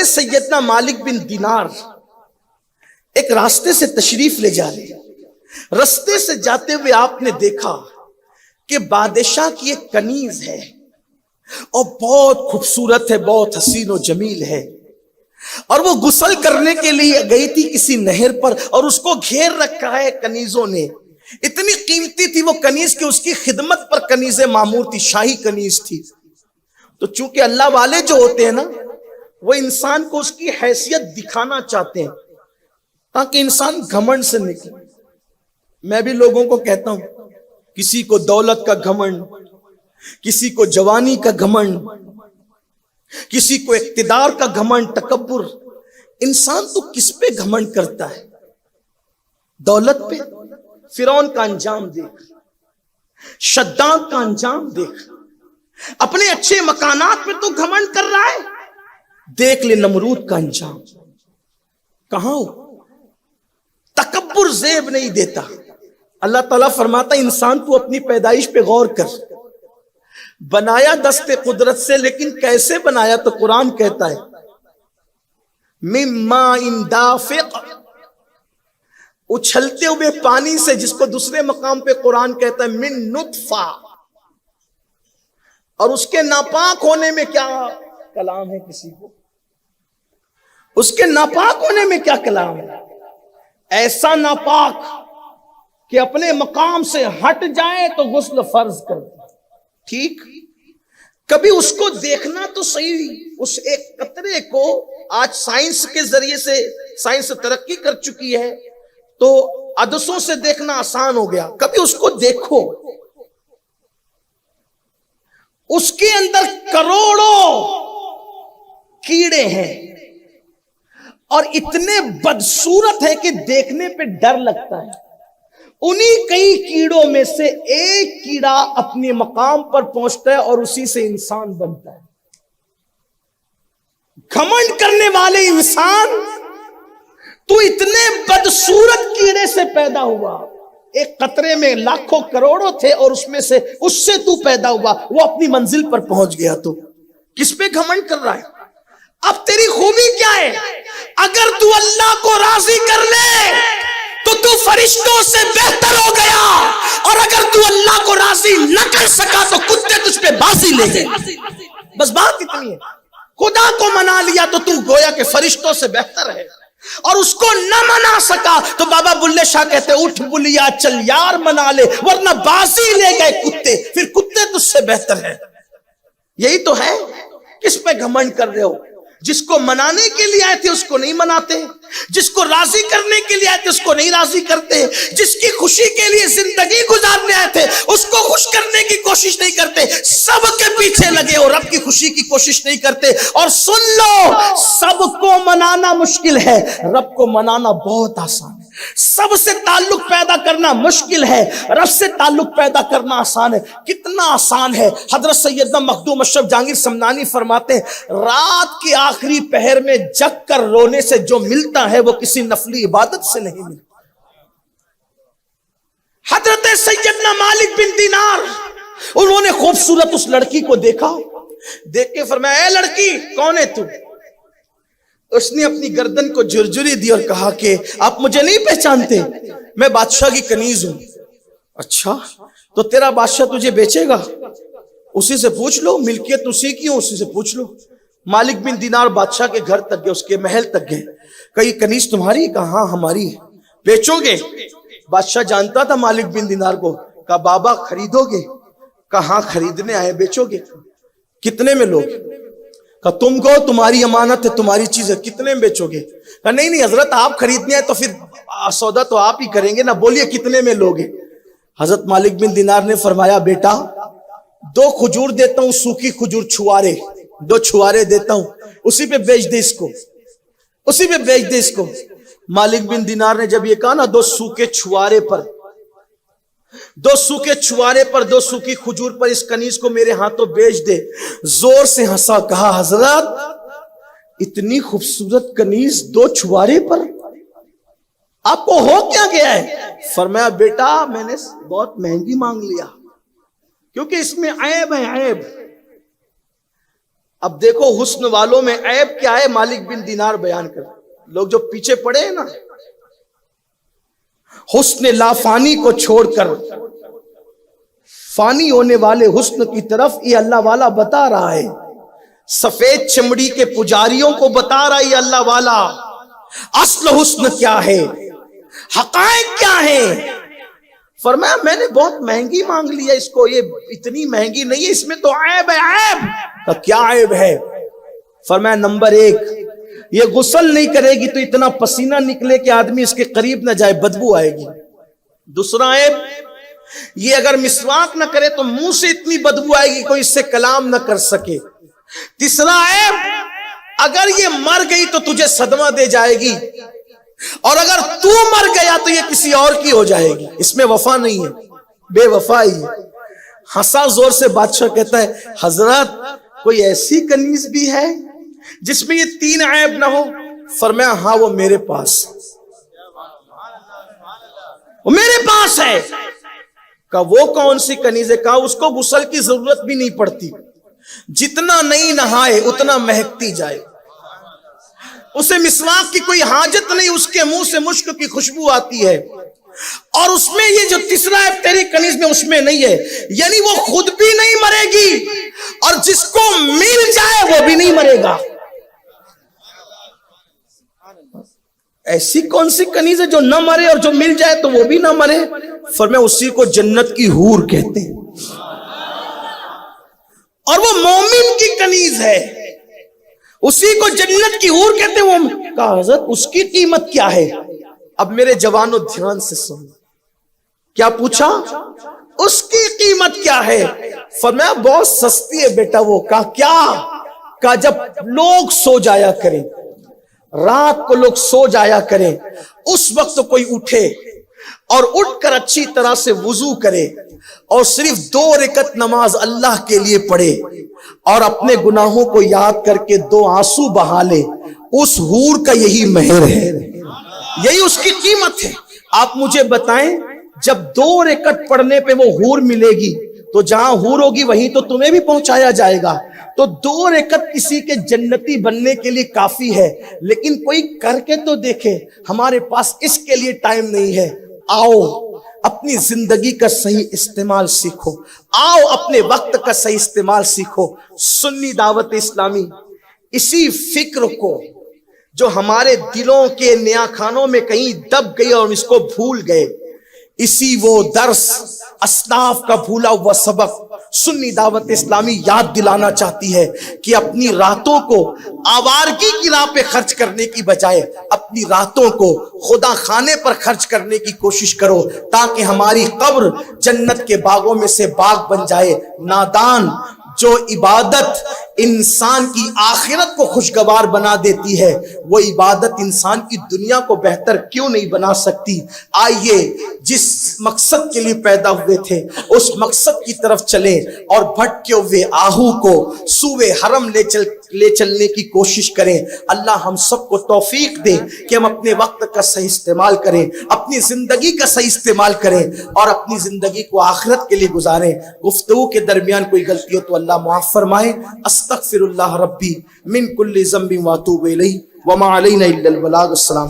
سیدنا مالک بن دینار ایک راستے سے تشریف لے جا رہے، راستے سے جاتے ہوئے آپ نے دیکھا کہ بادشاہ کی ایک کنیز ہے اور بہت خوبصورت ہے، بہت حسین و جمیل ہے، اور وہ غسل کرنے کے لیے گئی تھی کسی نہر پر، اور اس کو گھیر رکھا ہے کنیزوں نے۔ اتنی قیمتی تھی وہ کنیز کہ اس کی خدمت پر کنیز معمور تھی، شاہی کنیز تھی۔ تو چونکہ اللہ والے جو ہوتے ہیں نا، وہ انسان کو اس کی حیثیت دکھانا چاہتے ہیں تاکہ انسان گھمنڈ سے نکلے۔ میں بھی لوگوں کو کہتا ہوں، کسی کو دولت کا گھمنڈ، کسی کو جوانی کا گھمنڈ، کسی کو اقتدار کا گھمنڈ، تکبر۔ انسان تو کس پہ گھمنڈ کرتا ہے؟ دولت پہ؟ فرعون کا انجام دیکھ، شداد کا انجام دیکھ، اپنے اچھے مکانات پہ تو گھمنڈ کر رہا ہے، دیکھ لے نمرود کا انجام کہاں ہو۔ تکبر زیب نہیں دیتا۔ اللہ تعالیٰ فرماتا ہے انسان تو اپنی پیدائش پہ غور کر، بنایا دست قدرت سے، لیکن کیسے بنایا؟ تو قرآن کہتا ہے مما ان دافق، اچھلتے ہوئے پانی سے، جس کو دوسرے مقام پہ قرآن کہتا ہے من نطفہ۔ اور اس کے ناپاک ہونے میں کیا کلام ہے کسی کو؟ اس کے ناپاک ہونے میں کیا کلام ہے؟ ایسا ناپاک کہ اپنے مقام سے ہٹ جائے تو غسل فرض کر دے۔ ٹھیک، کبھی اس کو دیکھنا تو صحیح، اس ایک قطرے کو آج سائنس کے ذریعے سے، سائنس ترقی کر چکی ہے تو عدسوں سے دیکھنا آسان ہو گیا۔ کبھی اس کو دیکھو، اس کے اندر کروڑوں کیڑے ہیں اور اتنے بدصورت ہے کہ دیکھنے پہ ڈر لگتا ہے۔ انہی کئی کیڑوں میں سے ایک کیڑا اپنے مقام پر پہنچتا ہے اور اسی سے انسان بنتا ہے۔ گھمنڈ کرنے والے انسان، تو اتنے بدصورت کیڑے سے پیدا ہوا، ایک قطرے میں لاکھوں کروڑوں تھے اور اس سے تو پیدا ہوا، وہ اپنی منزل پر پہنچ گیا۔ تو کس پہ گھمنڈ کر رہا ہے؟ اب تیری خوبی کیا ہے؟ اگر تو اللہ کو راضی کر لے تو فرشتوں سے بہتر ہو گیا، اور اگر تو اللہ کو راضی نہ کر سکا تو کتے تجھ پہ بازی لے گئے۔ بس بات اتنی ہے، خدا کو منا لیا تو گویا کہ فرشتوں سے بہتر ہے، اور اس کو نہ منا سکا تو بابا بلے شاہ کہتے اٹھ بلیا چل یار منا لے، ورنہ بازی لے گئے کتے، پھر کتے تجھ سے بہتر ہے۔ یہی تو ہے۔ کس پہ گھمنڈ کر رہے ہو؟ جس کو منانے کے لیے آئے تھے اس کو نہیں مناتے، جس کو راضی کرنے کے لیے آئے تھے اس کو نہیں راضی کرتے، جس کی خوشی کے لیے زندگی گزارنے آئے تھے اس کو خوش کرنے کی کوشش نہیں کرتے، سب کے پیچھے لگے اور رب کی خوشی کی کوشش نہیں کرتے۔ اور سن لو، سب کو منانا مشکل ہے، رب کو منانا بہت آسان ہے۔ سب سے تعلق پیدا کرنا مشکل ہے، رب سے تعلق پیدا کرنا آسان ہے۔ کتنا آسان ہے؟ حضرت سیدنا مخدوم اشرف جہانگیر سمنانی فرماتے ہیں رات کے آخری پہر میں جگ کر رونے سے جو ملتا ہے وہ کسی نفلی عبادت سے نہیں ملتا۔ حضرت سیدنا مالک بن دینار، انہوں نے خوبصورت اس لڑکی کو دیکھا، دیکھ کے فرمایا اے لڑکی کون ہے تو؟ اس نے اپنی گردن کو جھرجھری دی اور کہا کہ آپ مجھے نہیں پہچانتے، میں بادشاہ کی کنیز ہوں۔ اچھا تو تیرا بادشاہ تجھے بیچے گا؟ اسی سے پوچھ لو، ملکیت اسی کی ہوں، اسی سے پوچھ لو۔ مالک بن دینار بادشاہ کے گھر تک گئے، اس کے محل تک گئے، کہا یہ کنیز تمہاری؟ کہا ہاں ہماری ہے۔ بیچو گے؟ بادشاہ جانتا تھا مالک بن دینار کو، کہا بابا خریدو گے؟ کہا ہاں خریدنے آئے، بیچو گے؟ کتنے میں لوگ؟ کہا تم کو تمہاری امانت ہے، تمہاری چیز ہے، کتنے میں بیچو گے؟ کہا نہیں حضرت آپ خریدنے آئے تو پھر سودا تو آپ ہی کریں گے نا، بولیے کتنے میں لوگے؟ حضرت مالک بن دینار نے فرمایا بیٹا 2 کھجور دیتا ہوں، سوکھی کھجور چھوارے، 2 چھوارے دیتا ہوں، اسی پہ بیچ دے اس کو، اسی پہ بیچ دے اس کو۔ مالک بن دینار نے جب یہ کہا نا 2 سوکھے چھوارے پر، 2 سوکھے چھوارے پر 2 سوکھی کھجور پر اس کنیز کو میرے ہاتھوں بیچ دے، زور سے ہنسا، کہا حضرت اتنی خوبصورت کنیز 2 چھوارے پر، آپ کو ہو کیا گیا ہے؟ فرمایا بیٹا میں نے بہت مہنگی مانگ لیا، کیونکہ اس میں عیب ہے، عیب اب دیکھو حسن والوں میں عیب کیا ہے، مالک بن دینار بیان کر، لوگ جو پیچھے پڑے ہیں نا، حسن لافانی کو چھوڑ کر فانی ہونے والے حسن کی طرف یہ اللہ والا بتا رہا ہے. سفید چمڑی کے پجاریوں کو بتا رہا ہے یہ اللہ والا اصل حسن کیا ہے، حقائق کیا ہے. فرمایا میں نے بہت مہنگی مانگ لیا اس کو، یہ اتنی مہنگی نہیں ہے، اس میں تو عیب ہے. عیب کیا عیب ہے؟ فرمایا نمبر 1، یہ غسل نہیں کرے گی تو اتنا پسینہ نکلے کہ آدمی اس کے قریب نہ جائے، بدبو آئے گی. دوسرا عیب، یہ اگر مسواک نہ کرے تو منہ سے اتنی بدبو آئے گی کوئی اس سے کلام نہ کر سکے. تیسرا عیب، اگر یہ مر گئی تو تجھے صدمہ دے جائے گی، اور اگر تو مر گیا تو یہ کسی اور کی ہو جائے گی. اس میں وفا نہیں ہے، بے وفائی ہے. ہنسا زور سے بادشاہ، کہتا ہے حضرت کوئی ایسی کنیز بھی ہے جس میں یہ 3 عیب نہ ہو؟ فرمایا ہاں وہ میرے پاس، وہ میرے پاس ہے. کہا وہ کون سی کنیز ہے؟ کہا اس کو غسل کی ضرورت بھی نہیں پڑتی، جتنا نہیں نہائے اتنا مہکتی جائے، اسے مسواک کی کوئی حاجت نہیں، اس کے منہ سے مشک کی خوشبو آتی ہے. اور اس میں یہ جو تیسرا ہے تیری کنیز میں، اس میں نہیں ہے، یعنی وہ خود بھی نہیں مرے گی اور جس کو مل جائے وہ بھی نہیں مرے گا. ایسی کون سی کنیز ہے جو نہ مرے اور جو مل جائے تو وہ بھی نہ مرے؟ فرمایا اسی کو جنت کی حور کہتے ہیں، اور وہ مومن کی کنیز ہے، اسی کو جنت کی حور کہتے ہیں. وہ کہا حضرت اس کی قیمت کیا ہے؟ اب میرے جوانوں دھیان سے سن، کیا پوچھا؟ اس کی قیمت کیا ہے؟ فرمایا بہت سستی ہے بیٹا وہ. کہا کیا؟ کہا جب لوگ سو جایا کریں، رات کو لوگ سو جایا کریں، اس وقت کوئی اٹھے اور اٹھ کر اچھی طرح سے وضو کرے اور صرف 2 رکعت نماز اللہ کے لیے پڑھے اور اپنے گناہوں کو یاد کر کے 2 آنسو بہا لے، اس حور کا یہی مہر ہے، یہی اس کی قیمت ہے. آپ مجھے بتائیں جب 2 رکعت پڑھنے پہ وہ حور ملے گی تو جہاں حور ہوگی وہیں تو تمہیں بھی پہنچایا جائے گا. تو 2 رکعت کسی کے جنتی بننے کے لیے کافی ہے، لیکن کوئی کر کے تو دیکھے. ہمارے پاس اس کے لیے ٹائم نہیں ہے. آؤ اپنی زندگی کا صحیح استعمال سیکھو، آؤ اپنے وقت کا صحیح استعمال سیکھو. سنی دعوت اسلامی اسی فکر کو جو ہمارے دلوں کے نیا خانوں میں کہیں دب گئی اور اس کو بھول گئے، اسی وہ درس اسلاف کا بھولا ہوا سبق سنی دعوت اسلامی یاد دلانا چاہتی ہے کہ اپنی راتوں کو آوارگی کی راہ پہ خرچ کرنے کی بجائے اپنی راتوں کو خدا خانے پر خرچ کرنے کی کوشش کرو، تاکہ ہماری قبر جنت کے باغوں میں سے باغ بن جائے. نادان جو عبادت انسان کی آخرت کو خوشگوار بنا دیتی ہے، وہ عبادت انسان کی دنیا کو بہتر کیوں نہیں بنا سکتی؟ آئیے جس مقصد کے لیے پیدا ہوئے تھے اس مقصد کی طرف چلیں اور بھٹکے ہوئے آہو کو سوئے حرم لے چلنے کی کوشش کریں. اللہ ہم سب کو توفیق دے کہ ہم اپنے وقت کا صحیح استعمال کریں، اپنی زندگی کا صحیح استعمال کریں اور اپنی زندگی کو آخرت کے لیے گزاریں. گفتگو کے درمیان کوئی غلطی ہو تو اللہ معاف فرمائے. استغفر اللہ ربی من کل ذنب واتوب الیہ وما علینا الا البلاغ. السلام.